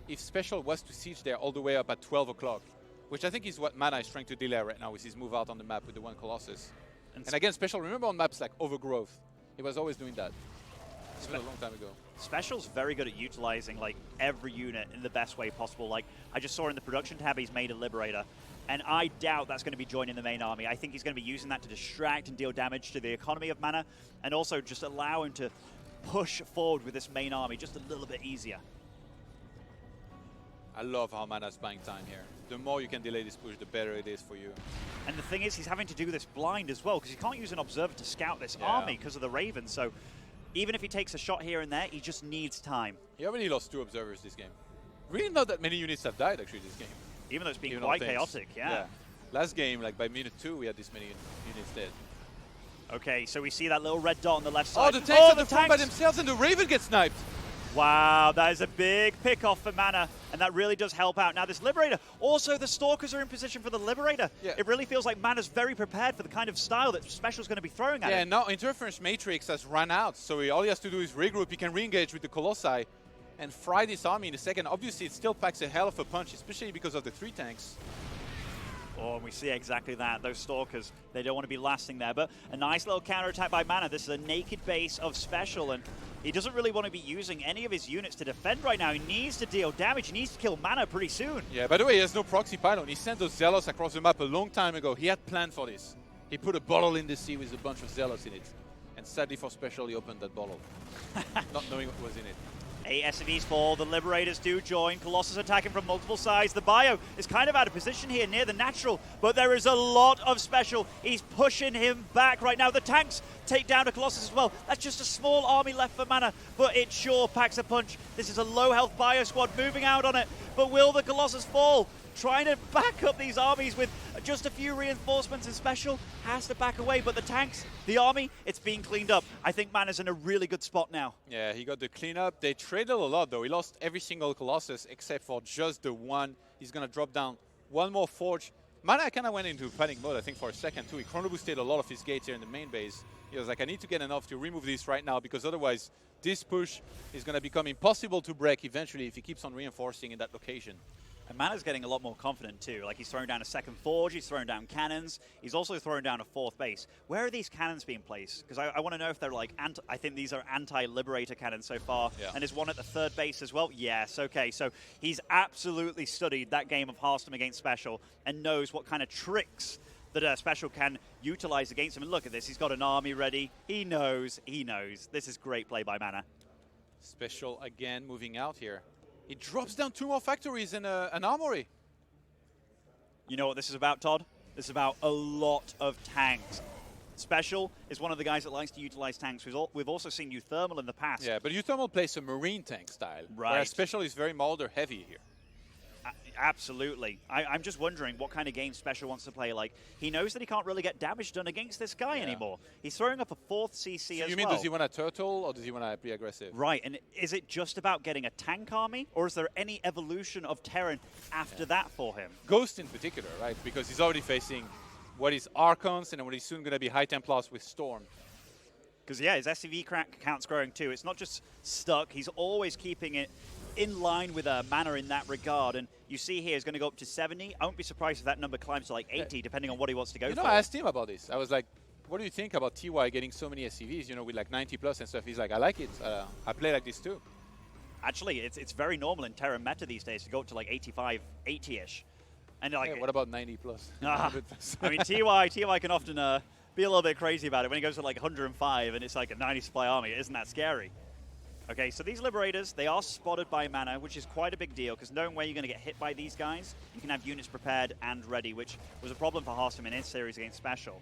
if SpeCial was to siege there all the way up at 12 o'clock, which I think is what MaNa is trying to delay right now with his move out on the map with the 1 Colossus. And again, SpeCial, remember on maps like Overgrowth, he was always doing that. It's been a long time ago. SpeCial's very good at utilizing like every unit in the best way possible. Like I just saw in the production tab, he's made a Liberator, and I doubt that's going to be joining the main army. I think he's going to be using that to distract and deal damage to the economy of MaNa, and also just allow him to push forward with this main army just a little bit easier. I love how MaNa's buying time here. The more you can delay this push, the better it is for you. And the thing is, he's having to do this blind as well, because he can't use an Observer to scout this army because of the Raven. So even if he takes a shot here and there, he just needs time. He already lost 2 Observers this game. Really not that many units have died, actually, this game. Even though it's been quite chaotic, yeah. Last game, like by minute 2, we had this many units dead. Okay, so we see that little red dot on the left side. Oh, the tanks at the front by themselves, and the Raven gets sniped. Wow, that is a big pick-off for MaNa, and that really does help out. Now this Liberator, also the Stalkers are in position for the Liberator. Yeah. It really feels like MaNa's very prepared for the kind of style that SpeCial's going to be throwing at him. Yeah, now Interference Matrix has run out, so all he has to do is regroup. He can re-engage with the Colossi and fry this army in a second. Obviously, it still packs a hell of a punch, especially because of the 3 tanks. Oh, and we see exactly that. Those Stalkers, they don't want to be lasting there. But a nice little counterattack by MaNa. This is a naked base of SpeCial, and he doesn't really want to be using any of his units to defend right now. He needs to deal damage. He needs to kill MaNa pretty soon. Yeah, by the way, he has no proxy pylon. He sent those Zealots across the map a long time ago. He had planned for this. He put a bottle in the sea with a bunch of Zealots in it. And sadly for SpeCial, he opened that bottle, not knowing what was in it. 8 SCVs fall, the Liberators do join, Colossus attacking from multiple sides. The Bio is kind of out of position here near the natural, but there is a lot of SpeCial. He's pushing him back right now. The tanks take down a Colossus as well. That's just a small army left for MaNa, but it sure packs a punch. This is a low health Bio squad moving out on it, but will the Colossus fall? Trying to back up these armies with just a few reinforcements, and SpeCial has to back away. But the tanks, the army, it's being cleaned up. I think MaNa's in a really good spot now. Yeah, he got the cleanup. They traded a lot, though. He lost every single Colossus except for just the one. He's going to drop down one more Forge. MaNa kind of went into panic mode, I think, for a second, too. He chrono boosted a lot of his gates here in the main base. He was like, I need to get enough to remove this right now, because otherwise this push is going to become impossible to break eventually if he keeps on reinforcing in that location. And MaNa's getting a lot more confident too. Like, he's throwing down a second Forge, he's throwing down cannons, he's also throwing down a fourth base. Where are these cannons being placed? Because I want to know if they're like, I think these are anti-Liberator cannons so far. Yeah. And is one at the third base as well? Yes, okay. So he's absolutely studied that game of Hearthstone against SpeCial and knows what kind of tricks that SpeCial can utilize against him. And look at this, he's got an army ready. He knows, he knows. This is great play by MaNa. SpeCial again moving out here. He drops down 2 more factories and an armory. You know what this is about, Todd? This is about a lot of tanks. SpeCial is one of the guys that likes to utilize tanks. We've also seen Uthermal in the past. Yeah, but Uthermal plays a marine tank style. Right. Whereas SpeCial is very Mulder heavy here. Absolutely. I'm just wondering what kind of game SpeCial wants to play. Like, he knows that he can't really get damage done against this guy anymore. He's throwing up a 4th CC as well. You mean, does he want a turtle or does he want to be aggressive? Right, and is it just about getting a tank army, or is there any evolution of Terran after that for him? Ghost in particular, right? Because he's already facing what is Archons and what is soon going to be High Templars with Storm. Because, yeah, his SCV count's growing too. It's not just stuck. He's always keeping it in line with MaNa in that regard. And you see here, he's going to go up to 70. I won't be surprised if that number climbs to like 80, depending on what he wants to go for. I asked him about this. I was like, what do you think about TY getting so many SCVs, you know, with like 90 plus and stuff? He's like, I like it. I play like this too. Actually, it's very normal in Terran meta these days to go up to like 85, 80-ish. And like, what about 90 plus? I mean, TY can often be a little bit crazy about it when he goes to like 105 and it's like a 90 supply army. Isn't that scary? Okay, so these Liberators, they are spotted by MaNa, which is quite a big deal, because knowing where you're going to get hit by these guys, you can have units prepared and ready, which was a problem for Hearthstone in his series against SpeCial.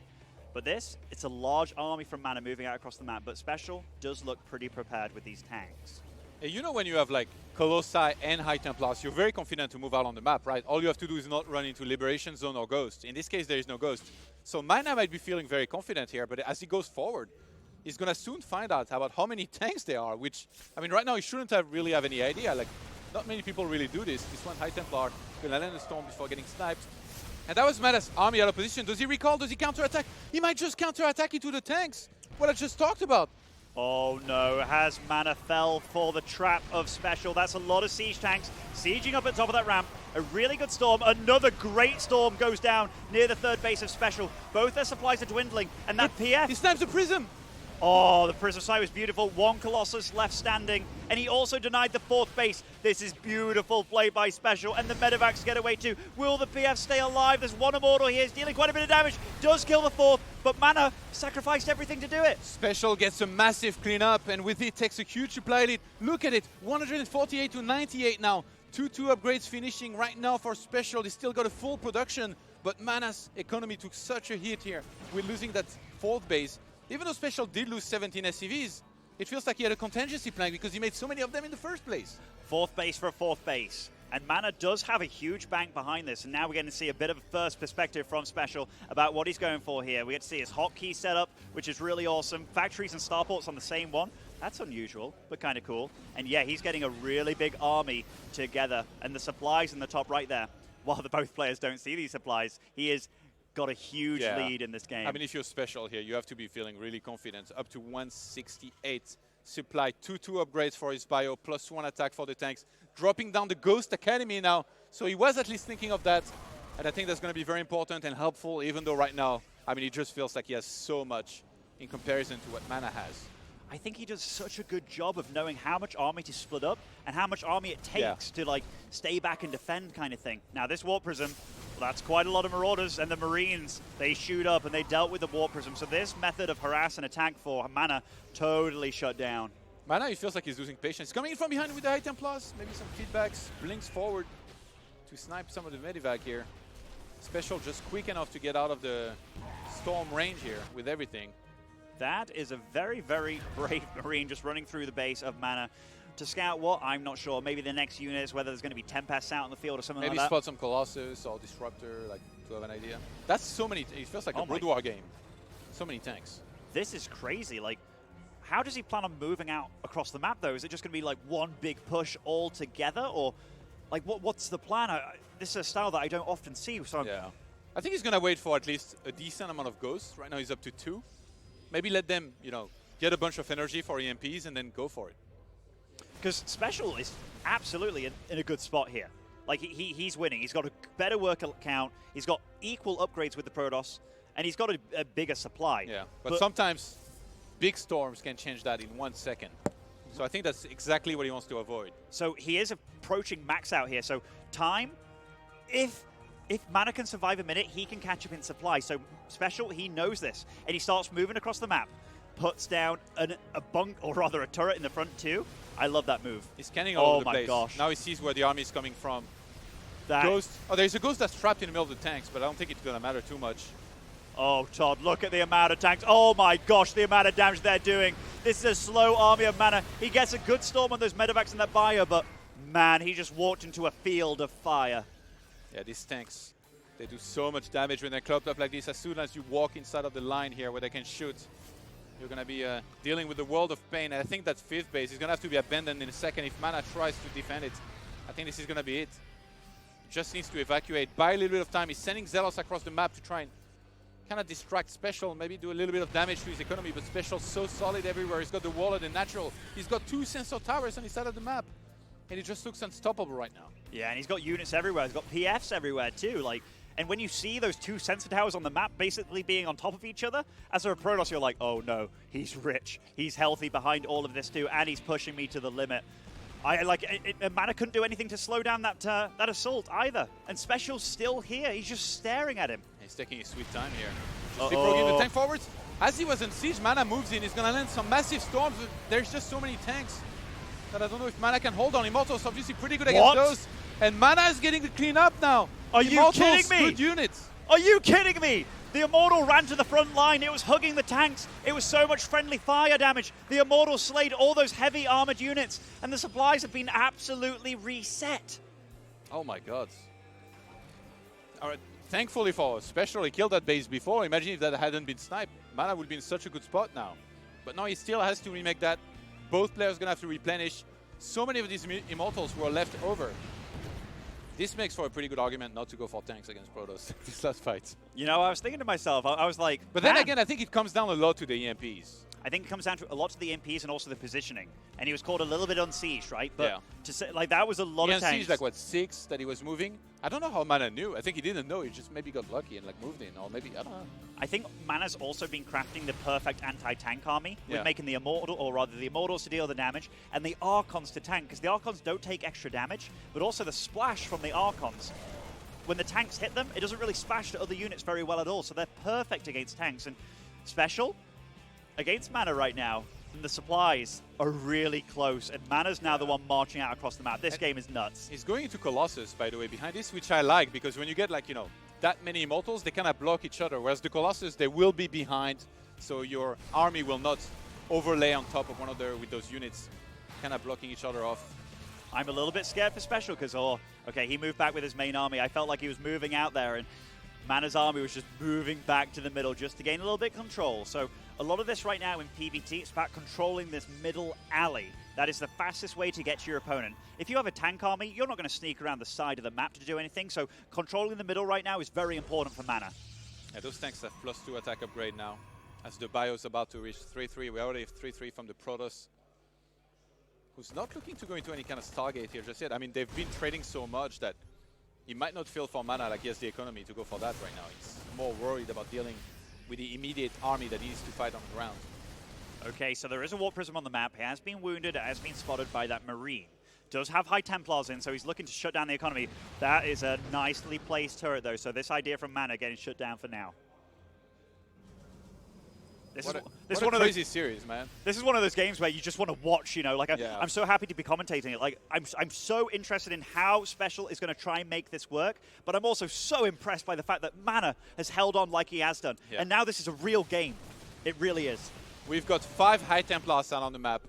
But this, it's a large army from MaNa moving out across the map, but SpeCial does look pretty prepared with these tanks. You know, when you have like Colossi and High Templars, you're very confident to move out on the map, right? All you have to do is not run into Liberation Zone or Ghost. In this case, there is no Ghost. So MaNa might be feeling very confident here, but as he goes forward, he's going to soon find out about how many tanks there are, which, I mean, right now he shouldn't really have any idea. Like, not many people really do this. This one High Templar going to land a storm before getting sniped. And that was MaNa's army out of position. Does he recall? Does he counterattack? He might just counterattack into the tanks. What I just talked about. Oh no, has MaNa fell for the trap of SpeCial. That's a lot of siege tanks sieging up at top of that ramp. A really good storm. Another great storm goes down near the third base of SpeCial. Both their supplies are dwindling. And that PF... He snipes a Prism. Oh, the Prism side was beautiful. 1 Colossus left standing, and he also denied the 4th base. This is beautiful play by SpeCial, and the Medivacs get away too. Will the PF stay alive? There's 1 Immortal here. He's dealing quite a bit of damage. Does kill the 4th, but MaNa sacrificed everything to do it. SpeCial gets a massive cleanup, and with it takes a huge supply lead. Look at it, 148 to 98 now. 2-2 upgrades finishing right now for SpeCial. They still got a full production, but MaNa's economy took such a hit here with losing that 4th base. Even though SpeCial did lose 17 SCVs, it feels like he had a contingency plan because he made so many of them in the first place. 4th base for a 4th base. And MaNa does have a huge bank behind this, and now we're going to see a bit of a first perspective from SpeCial about what he's going for here. We get to see his hotkey setup, which is really awesome. Factories and starports on the same one. That's unusual, but kind of cool. And yeah, he's getting a really big army together. And the supplies in the top right there, while both players don't see these supplies, he is got a huge lead in this game. I mean, if you're SpeCial here, you have to be feeling really confident. Up to 168 supply, 2-2 upgrades for his bio, +1 attack for the tanks. Dropping down the Ghost Academy now. So he was at least thinking of that. And I think that's going to be very important and helpful, even though right now, I mean, it just feels like he has so much in comparison to what MaNa has. I think he does such a good job of knowing how much army to split up and how much army it takes to like stay back and defend kind of thing. Now this Warp Prism, well, that's quite a lot of Marauders, and the Marines, they shoot up and they dealt with the Warp Prism. So this method of harass and attack for MaNa totally shut down. MaNa, he feels like he's losing patience. Coming in from behind with the High Templars. Maybe some feedbacks. Blinks forward to snipe some of the Medivac here. SpeCial just quick enough to get out of the storm range here with everything. That is a very, very brave Marine just running through the base of MaNa. To scout what? I'm not sure. Maybe the next units, whether there's going to be Tempests out on the field or something Maybe like that. spot some Colossus or Disruptor, like, to have an idea. That's so many. It feels like a boudoir game. So many tanks. This is crazy. Like, how does he plan on moving out across the map, though? Is it just going to be like one big push all together? Or, like, what's the plan? This is a style that I don't often see. So yeah. I think he's going to wait for at least a decent amount of ghosts. Right now he's up to 2. Maybe let them, you know, get a bunch of energy for EMPs and then go for it. Because SpeCial is absolutely in a good spot here. Like, he's winning. He's got a better worker count. He's got equal upgrades with the Protoss. And he's got a bigger supply. Yeah, but sometimes big storms can change that in 1 second. So I think that's exactly what he wants to avoid. So he is approaching max out here. So time, if MaNa can survive a minute, he can catch up in supply. So SpeCial, he knows this. And he starts moving across the map. Puts down a bunk, or rather a turret in the front too. I love that move. He's scanning all over the place. Oh my gosh. Now he sees where the army is coming from. That Ghost. Oh, there's a ghost that's trapped in the middle of the tanks, but I don't think it's going to matter too much. Oh, Todd, look at the amount of tanks. Oh my gosh, the amount of damage they're doing. This is a slow army of MaNa. He gets a good storm on those medevacs in that bio, but man, he just walked into a field of fire. Yeah, these tanks, they do so much damage when they're clubbed up like this. As soon as you walk inside of the line here where they can shoot, you're going to be dealing with the world of pain. And I think that 5th base is going to have to be abandoned in a second if MaNa tries to defend it. I think this is going to be it. Just needs to evacuate. Buy a little bit of time. He's sending Zealots across the map to try and kind of distract SpeCial, maybe do a little bit of damage to his economy, but SpeCial's so solid everywhere. He's got the wall and the natural. He's got 2 sensor towers on his side of the map. And he just looks unstoppable right now. Yeah, and he's got units everywhere. He's got PFs everywhere too. Like, and when you see those 2 sensor towers on the map basically being on top of each other, as a Protoss, you're like, oh no, he's rich. He's healthy behind all of this too, and he's pushing me to the limit. MaNa couldn't do anything to slow down that assault either. And SpeCial's still here. He's just staring at him. He's taking his sweet time here. Leapfrogging the tank forwards. As he was in siege, MaNa moves in. He's going to land some massive storms. There's just so many tanks that I don't know if MaNa can hold on. Immortals obviously pretty good against those. And MaNa is getting the clean up now. Are you kidding me? Good units. Are you kidding me? The Immortal ran to the front line. It was hugging the tanks. It was so much friendly fire damage. The Immortal slayed all those heavy armored units. And the supplies have been absolutely reset. Oh my god. All right. Thankfully for SpeCial, he killed that base before. Imagine if that hadn't been sniped. MaNa would be in such a good spot now. But now he still has to remake that. Both players are going to have to replenish. So many of these Immortals were left over. This makes for a pretty good argument not to go for tanks against Protoss this last fight. You know, I was thinking to myself, I was like... But then again, I think it comes down a lot to the EMPs. I think it comes down to a lot to the MPs and also the positioning. And he was caught a little bit unsieged, right? But yeah. To say, like, that was a lot of tanks. He unsieged, like, what, 6 that he was moving? I don't know how MaNa knew. I think he didn't know. He just maybe got lucky and, like, moved in. Or maybe, I don't know. I think MaNa's also been crafting the perfect anti-tank army with making the Immortal, or rather the Immortals to deal the damage, and the Archons to tank, because the Archons don't take extra damage, but also the splash from the Archons. When the tanks hit them, it doesn't really splash to other units very well at all, so they're perfect against tanks. And SpeCial against MaNa right now, and the supplies are really close, and MaNa's now the one marching out across the map. This game is nuts. He's going into Colossus, by the way, behind this, which I like, because when you get, like, you know, that many Immortals, they kind of block each other, whereas the Colossus, they will be behind, so your army will not overlay on top of one another with those units kind of blocking each other off. I'm a little bit scared for SpeCial, because, okay, he moved back with his main army. I felt like he was moving out there, and MaNa's army was just moving back to the middle just to gain a little bit of control. So a lot of this right now in PvT, it's about controlling this middle alley. That is the fastest way to get to your opponent. If you have a tank army, you're not going to sneak around the side of the map to do anything. So controlling the middle right now is very important for MaNa. Yeah, those tanks have +2 attack upgrade now. As the bio's about to reach 3-3, we already have 3-3 from the Protoss, who's not looking to go into any kind of Stargate here just yet. I mean, they've been trading so much that he might not feel for MaNa like he has the economy to go for that right now. He's more worried about dealing with the immediate army that he needs to fight on the ground. Okay, so there is a Warp Prism on the map. He has been wounded, has been spotted by that Marine. Does have High Templars in, so he's looking to shut down the economy. That is a nicely placed turret, though, so this idea from MaNa getting shut down for now. This What is a, this what is one a of crazy those. series, man. This is one of those games where you just want to watch. You know, like Yeah. I'm so happy to be commentating it. Like I'm so interested in how SpeCial is going to try and make this work. But I'm also so impressed by the fact that MaNa has held on like he has done, Yeah. and now this is a real game. It really is. We've got 5 High Templars out on the map.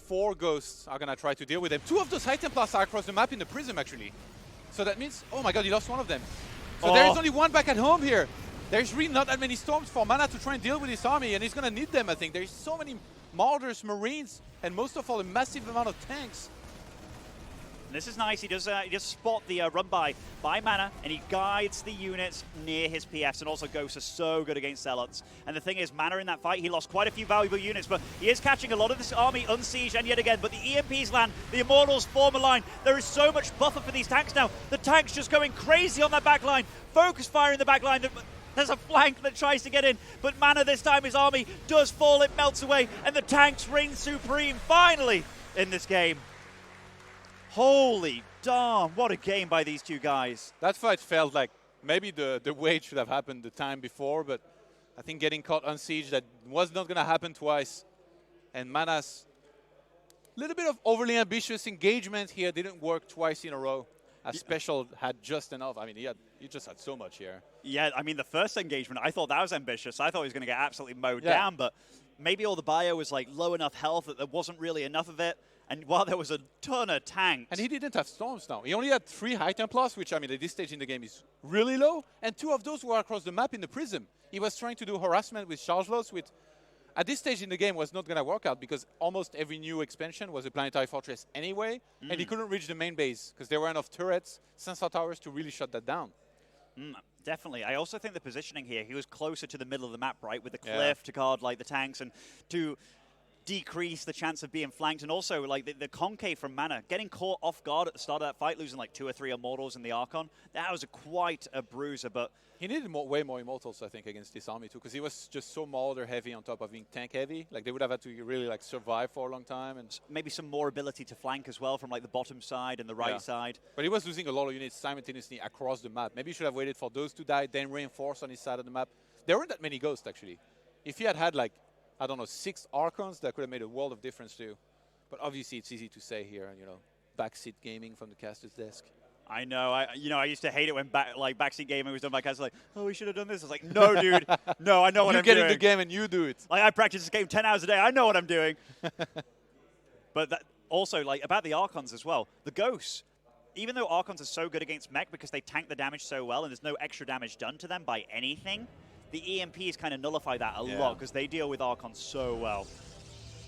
4 Ghosts are going to try to deal with them. 2 of those High Templars are across the map in the Prism, actually. So that means, oh my god, he lost one of them. So there is only one back at home here. There's really not that many Storms for MaNa to try and deal with his army, and he's going to need them, I think. There's so many Marauders, Marines, and most of all, a massive amount of tanks. This is nice. He does spot the run by MaNa, and he guides the units near his PFs, and also Ghosts are so good against Zealots. And the thing is, MaNa in that fight, he lost quite a few valuable units, but he is catching a lot of this army unsieged, and yet again, but the EMPs land, the Immortals form a line. There is so much buffer for these tanks now. The tanks just going crazy on that back line. Focus fire in the back line. There's a flank that tries to get in, but MaNa this time, his army does fall, it melts away, and the tanks reign supreme finally in this game. Holy darn, what a game by these two guys. That fight felt like maybe the wait should have happened the time before, but I think getting caught on siege, that was not going to happen twice. And MaNa's little bit of overly ambitious engagement here didn't work twice in a row. As SpeCial had just enough. I mean, he just had so much here. Yeah, I mean, the first engagement, I thought that was ambitious. I thought he was going to get absolutely mowed down, but maybe all the bio was like low enough health that there wasn't really enough of it. And while there was a ton of tanks. And he didn't have Storms now. He only had 3 High Templars, which, I mean, at this stage in the game is really low. And 2 of those were across the map in the Prism. He was trying to do harassment with charge loss, which at this stage in the game was not going to work out because almost every new expansion was a planetary fortress anyway. And he couldn't reach the main base because there were enough turrets, sensor towers to really shut that down. Definitely. I also think the positioning here, he was closer to the middle of the map, right, with the cliff to guard like the tanks and to decrease the chance of being flanked, and also like the concave from MaNa getting caught off guard at the start of that fight, losing like 2 or 3 Immortals in the Archon. That was quite a bruiser, but he needed way more Immortals, I think, against this army too, because he was just so Marauder heavy on top of being tank heavy. Like they would have had to really like survive for a long time, and maybe some more ability to flank as well from like the bottom side and the right side. But he was losing a lot of units simultaneously across the map. Maybe he should have waited for those to die, then reinforce on his side of the map. There weren't that many Ghosts actually. If he had had like, I don't know, 6 Archons, that could have made a world of difference too. But obviously it's easy to say here, you know, backseat gaming from the caster's desk. I know. I used to hate it when backseat gaming was done by casters. Like, oh, we should have done this. I was like, no, dude. No, I know what I'm doing. You get in the game and you do it. Like, I practice this game 10 hours a day. I know what I'm doing. But that also, like, about the Archons as well. The Ghosts. Even though Archons are so good against mech because they tank the damage so well and there's no extra damage done to them by anything, the EMPs kind of nullify that a lot because they deal with Archons so well.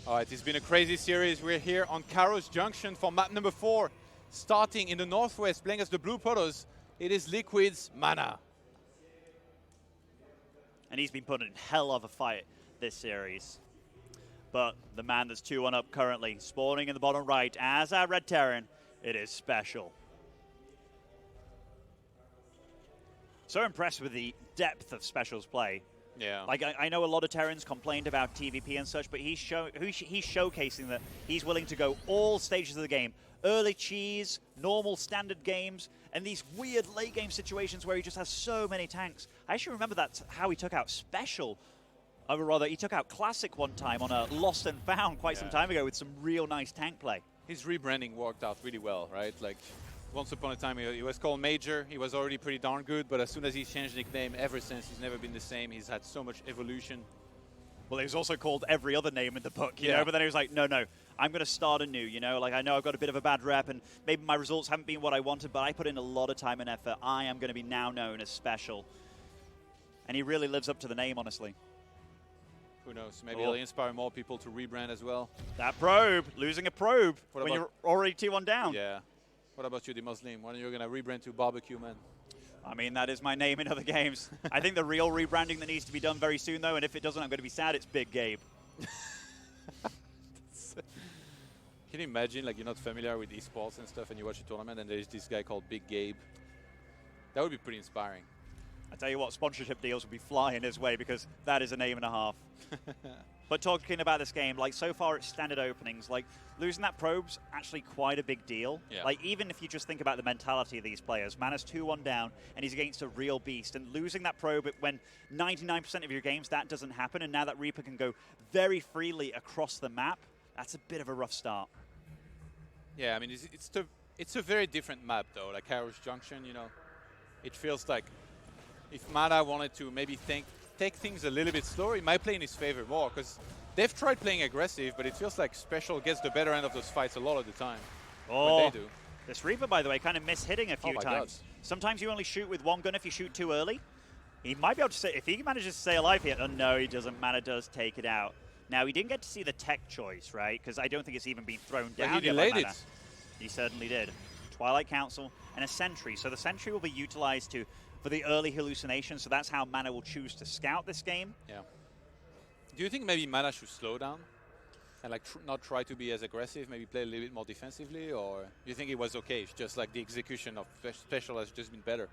All right, it's been a crazy series. We're here on Karos Junction for map number 4. Starting in the northwest, playing as the Blue Protoss, it is Liquid's MaNa. And he's been putting in hell of a fight this series. But the man that's 2-1 up currently, spawning in the bottom right as our Red Terran, it is SpeCial. So impressed with the depth of SpeCial's play. Yeah. Like, I know a lot of Terrans complained about TVP and such, but he's showcasing that he's willing to go all stages of the game. Early cheese, normal standard games, and these weird late game situations where he just has so many tanks. I actually remember that's how he took out SpeCial. Or rather, he took out Classic one time on a Lost and Found quite some time ago with some real nice tank play. His rebranding worked out really well, right? Like, once upon a time, he was called Major. He was already pretty darn good, but as soon as he changed nickname, ever since, he's never been the same. He's had so much evolution. Well, he was also called every other name in the book, you know, but then he was like, no, I'm going to start anew, you know? Like, I know I've got a bit of a bad rep, and maybe my results haven't been what I wanted, but I put in a lot of time and effort. I am going to be now known as SpeCial. And he really lives up to the name, honestly. Who knows? Maybe he'll inspire more people to rebrand as well. That probe, losing a probe when you're already 2-1 down. Yeah. What about you, the Muslim? When are you going to rebrand to Barbecue Man? I mean, that is my name in other games. I think the real rebranding that needs to be done very soon, though, and if it doesn't, I'm going to be sad, it's Big Gabe. Can you imagine, like, you're not familiar with esports and stuff, and you watch a tournament, and there's this guy called Big Gabe? That would be pretty inspiring. I tell you what, sponsorship deals will be flying his way because that is a name and a half. But talking about this game, like so far it's standard openings, like losing that probe's actually quite a big deal. Yeah. Like even if you just think about the mentality of these players, MaNa's 2-1 down and he's against a real beast, and losing that probe when 99% of your games that doesn't happen, and now that Reaper can go very freely across the map, that's a bit of a rough start. Yeah, I mean, it's a very different map though, like Kairos Junction, you know. It feels like if MaNa wanted to maybe take things a little bit slower, it might play in his favor more, because they've tried playing aggressive, but it feels like SpeCial gets the better end of those fights a lot of the time. Oh, when they do. This Reaper, by the way, kind of mishitting a few times. God. Sometimes you only shoot with one gun if you shoot too early. He might be able to say, if he manages to stay alive here, oh no, he doesn't. MaNa does take it out. Now, we didn't get to see the tech choice, right? Because I don't think it's even been thrown down But he yet by delayed MaNa. it. He certainly did. Twilight Council and a Sentry. So the Sentry will be utilized for the early hallucinations, so that's how MaNa will choose to scout this game. Yeah. Do you think maybe MaNa should slow down and like not try to be as aggressive, maybe play a little bit more defensively, or do you think it was okay? It's just like the execution of SpeCial has just been better?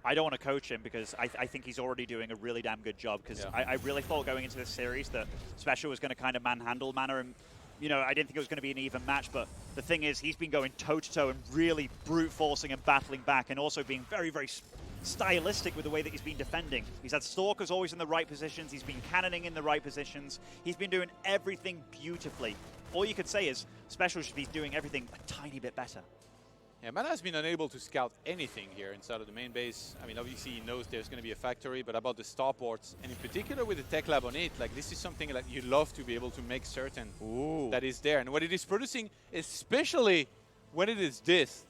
I don't want to coach him because I think he's already doing a really damn good job, because I really thought going into this series that SpeCial was going to kind of manhandle MaNa, and you know, I didn't think it was going to be an even match, but the thing is he's been going toe-to-toe and really brute forcing and battling back, and also being very, very stylistic with the way that he's been defending. He's had Stalkers always in the right positions. He's been cannoning in the right positions. He's been doing everything beautifully. All you could say is SpeCial should be doing everything a tiny bit better. Yeah, MaNa has been unable to scout anything here inside of the main base. I mean, obviously he knows there's going to be a factory, but about the starports, and in particular with the tech lab on it, like this is something like you love to be able to make certain that is there. And what it is producing, especially when it is this,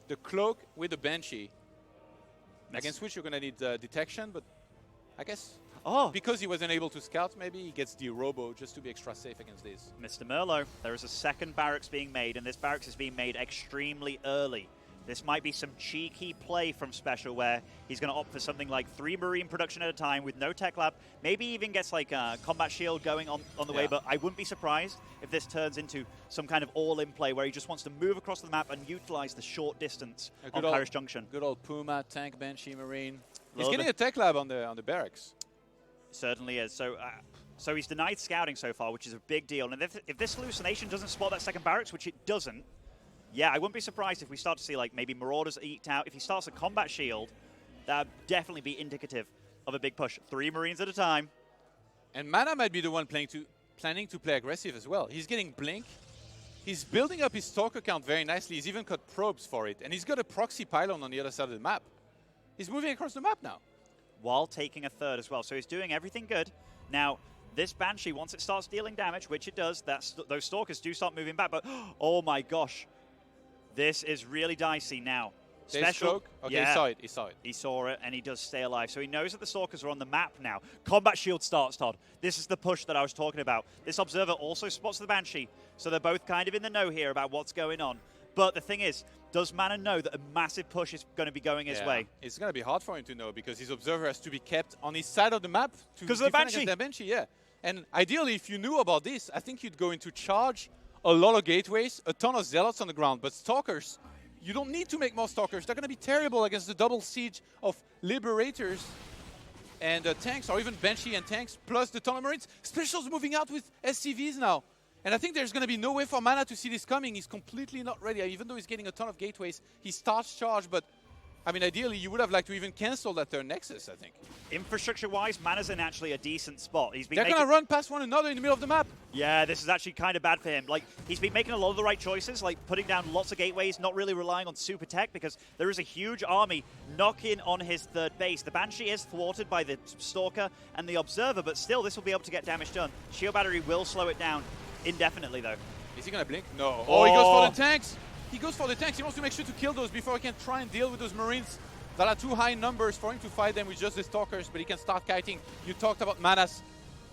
the cloak with the Banshee, against which you're going to need detection, but I guess because he wasn't able to scout, maybe he gets the Robo just to be extra safe against this. Mr. Merlot, there is a second barracks being made, and this barracks is being made extremely early. This might be some cheeky play from SpeCial where he's going to opt for something like 3 Marine production at a time with no tech lab. Maybe even gets like a combat shield going on the way, but I wouldn't be surprised if this turns into some kind of all-in play where he just wants to move across the map and utilize the short distance on Kairos Junction. Good old Puma, tank, Banshee, Marine. He's getting a tech lab on the barracks. Certainly is. So he's denied scouting so far, which is a big deal. And if this hallucination doesn't spot that second barracks, which it doesn't, yeah, I wouldn't be surprised if we start to see like maybe Marauders eked out. If he starts a combat shield, that would definitely be indicative of a big push. 3 Marines at a time. And MaNa might be the one planning to play aggressive as well. He's getting Blink. He's building up his Stalker count very nicely. He's even got probes for it. And he's got a proxy pylon on the other side of the map. He's moving across the map now. While taking a third as well. So he's doing everything good. Now, this Banshee, once it starts dealing damage, which it does, those Stalkers do start moving back. But, oh my gosh, this is really dicey now. SpeCial, okay, yeah, he saw it. He saw it, and he does stay alive. So he knows that the Stalkers are on the map now. Combat shield starts, Todd. This is the push that I was talking about. This Observer also spots the Banshee, so they're both kind of in the know here about what's going on. But the thing is, does MaNa know that a massive push is going to be going his way? It's going to be hard for him to know, because his Observer has to be kept on his side of the map to because of the Banshee. The Banshee, yeah. And ideally, if you knew about this, I think you'd go into charge, a lot of gateways, a ton of Zealots on the ground. But Stalkers, you don't need to make more Stalkers. They're going to be terrible against the double siege of Liberators and tanks, or even Banshee and tanks, plus the ton of Marines. SpeCial's moving out with SCVs now. And I think there's going to be no way for MaNa to see this coming. He's completely not ready. Even though he's getting a ton of gateways, he starts charge. But, I mean, ideally, you would have liked to even cancel that third Nexus, I think. Infrastructure-wise, MaNa's in actually a decent spot. They're going to run past one another in the middle of the map. Yeah, this is actually kind of bad for him. Like, he's been making a lot of the right choices, like putting down lots of gateways, not really relying on super tech, because there is a huge army knocking on his third base. The Banshee is thwarted by the Stalker and the Observer, but still, this will be able to get damage done. Shield Battery will slow it down indefinitely, though. Is he going to blink? No. Oh, he goes for the tanks. He goes for the tanks. He wants to make sure to kill those before he can try and deal with those Marines that are too high in numbers for him to fight them with just the Stalkers, but he can start kiting. You talked about MaNa's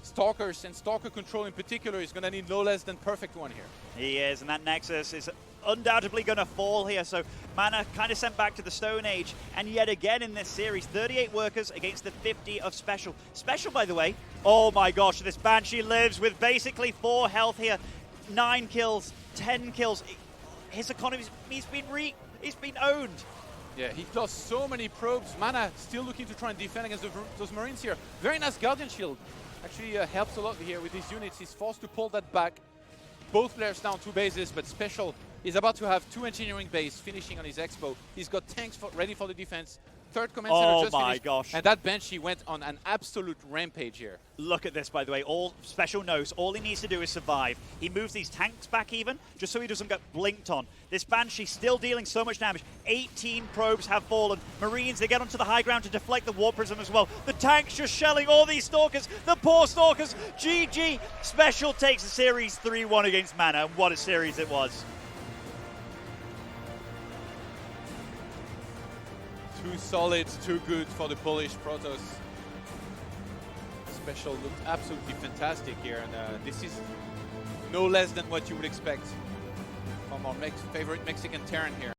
Stalkers, and Stalker control in particular is going to need no less than perfect one here. He is, and that Nexus is undoubtedly going to fall here, so MaNa kind of sent back to the Stone Age, and yet again in this series, 38 workers against the 50 of SpeCial. SpeCial, by the way, oh my gosh, this Banshee lives with basically 4 health here, 9 kills, 10 kills. His economy, he's been owned. Yeah, he lost so many probes. MaNa still looking to try and defend against those Marines here. Very nice Guardian Shield. Actually helps a lot here with these units. He's forced to pull that back. Both players down 2 bases, but SpeCial is about to have 2 engineering bases finishing on his expo. He's got tanks ready for the defense. 3rd command center just my finished. gosh. And that Banshee went on an absolute rampage here. Look at this, by the way. All special notes. All he needs to do is survive. He moves these tanks back even, just so he doesn't get blinked on. This Banshee still dealing so much damage. 18 probes have fallen. Marines, they get onto the high ground to deflect the Warp Prism as well. The tanks just shelling all these Stalkers. The poor Stalkers. GG. SpeCial takes the series 3-1 against MaNa. And what a series it was. Too solid, too good for the Polish Protoss. SpeCial looked absolutely fantastic here, and this is no less than what you would expect from our favorite Mexican Terran here.